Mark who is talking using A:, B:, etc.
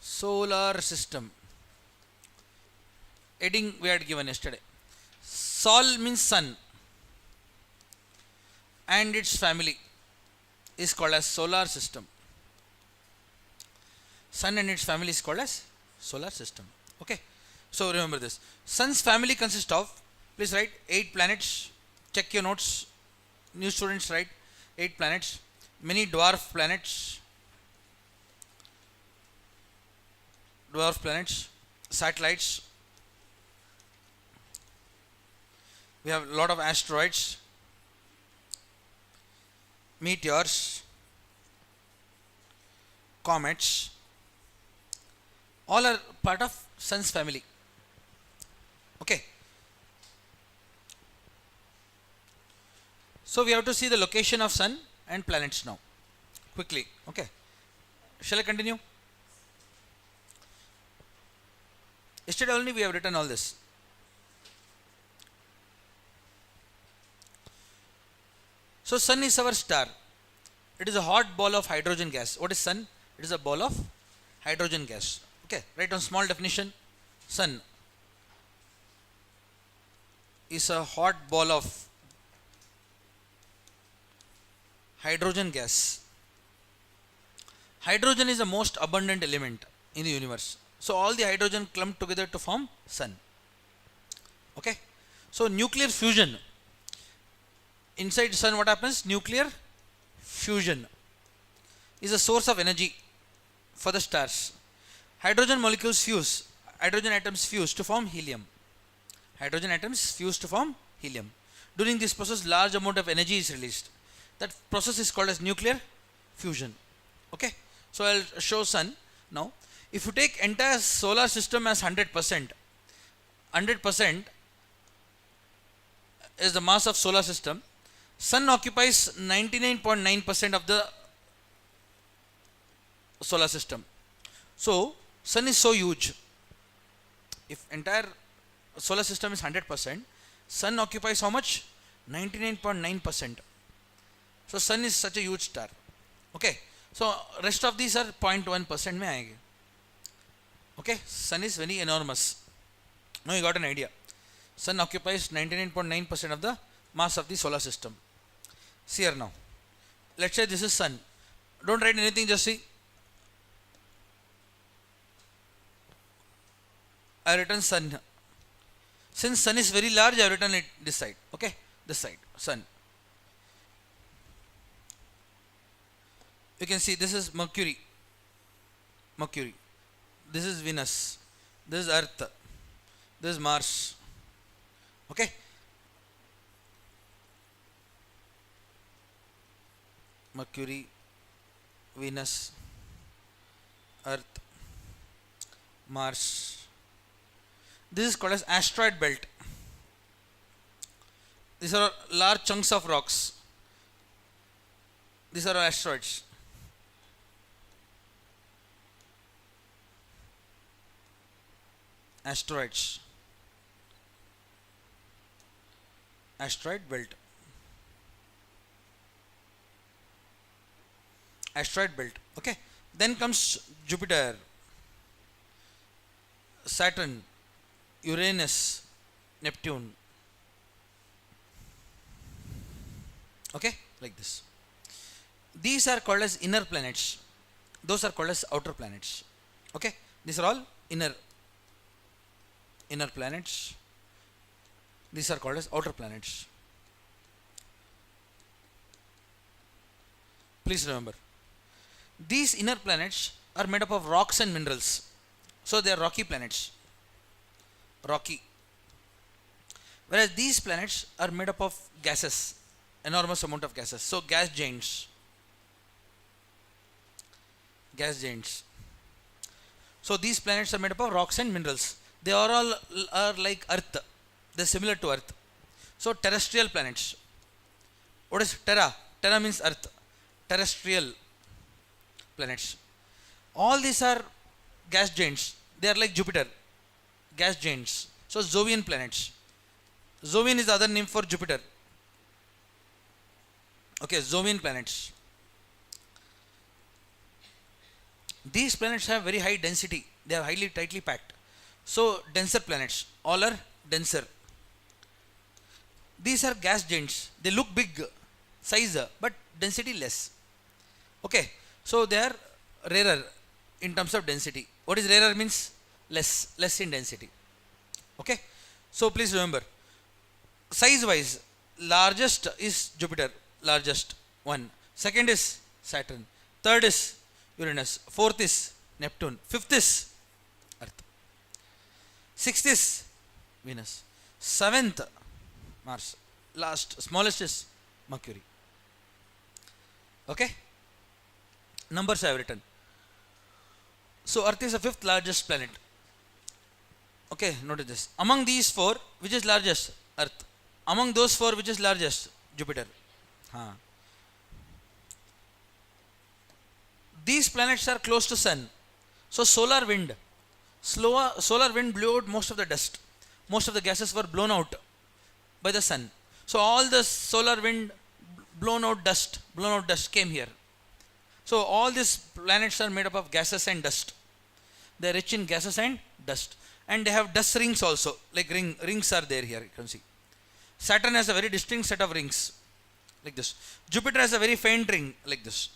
A: Solar system. Heading we had given yesterday. Sol means sun, and its family is called as solar system. Sun and its family is called as solar system. Okay, so remember this. Sun's family consists of, please write 8 planets. Check your notes, new students, write 8 planets, many dwarf planets, satellites. We have a lot of asteroids, meteors, comets. All are part of sun's family. Okay, so we have to see the location of sun and planets now quickly. Okay, shall I continue? Yesterday only we have written all this. So sun is our star. It is a hot ball of hydrogen gas. What is sun? It is a ball of hydrogen gas. Okay, write down small definition. Sun is a hot ball of hydrogen gas. Hydrogen is the most abundant element in the universe. So all the hydrogen clump together to form sun. Okay, so nuclear fusion. Inside sun what happens? Nuclear fusion is a source of energy for the stars. Hydrogen molecules fuse, hydrogen atoms fuse to form helium. Hydrogen atoms fuse to form helium. During this process large amount of energy is released. That process is called as nuclear fusion. Okay, so I'll show sun now. If you take entire solar system as 100%, 100% is the mass of solar system. Sun occupies 99.9% of the solar system. So sun is so huge. If entire solar system is 100%, sun occupies how much? 99.9%. So sun is such a huge star. Okay, so rest of these are 0.1% mein aayenge. Okay, sun is very enormous. Now you got an idea. Sun occupies 99.9% of the mass of the solar system. See here now. Let's say this is sun. Don't write anything, just see. I have written sun. Since sun is very large, I have written it this side. Okay, this side, sun. You can see this is Mercury. Mercury. This is Venus. This is Earth. This is Mars. Okay. Mercury, Venus, Earth, Mars. This is called as asteroid belt. These are large chunks of rocks. These are asteroids. Asteroids. Asteroid belt. Asteroid belt. Okay, then comes Jupiter, Saturn, Uranus, Neptune. Okay, like this. These are called as inner planets. Those are called as outer planets. Okay, these are all inner planets. These are called as outer planets. Please remember, these inner planets are made up of rocks and minerals. So they are rocky planets. Rocky. Whereas these planets are made up of gases. Enormous amount of gases. So gas giants. Gas giants. So these planets are made up of rocks and minerals. They are all are like Earth. They are similar to Earth. So terrestrial planets. What is terra? Terra means Earth. Terrestrial planets. All these are gas giants. They are like Jupiter. Gas giants. So Jovian planets. Jovian is the other name for Jupiter. Okay, Jovian planets. These planets have very high density. They are highly tightly packed. So denser planets, all are denser. These are gas giants. They look big, size, but density less. Okay, so they are rarer in terms of density. What is rarer means? Less in density. Okay, so please remember, size wise, largest is Jupiter, largest one. Second is Saturn. Third is Uranus. Fourth is Neptune. Fifth is Earth. Sixth is Venus. Seventh, Mars. Last, smallest is Mercury. Okay, numbers I have written. So Earth is the fifth largest planet. Okay, notice this. Among these four, which is largest? Earth. Among those four, which is largest? Jupiter. These planets are close to Sun. So solar wind blew out most of the dust. Most of the gases were blown out by the Sun. So all the solar wind, blown out dust came here. So all these planets are made up of gases and dust. They are rich in gases and dust. And they have dust rings also, like rings are there here, you can see. Saturn has a very distinct set of rings, like this. Jupiter has a very faint ring, like this.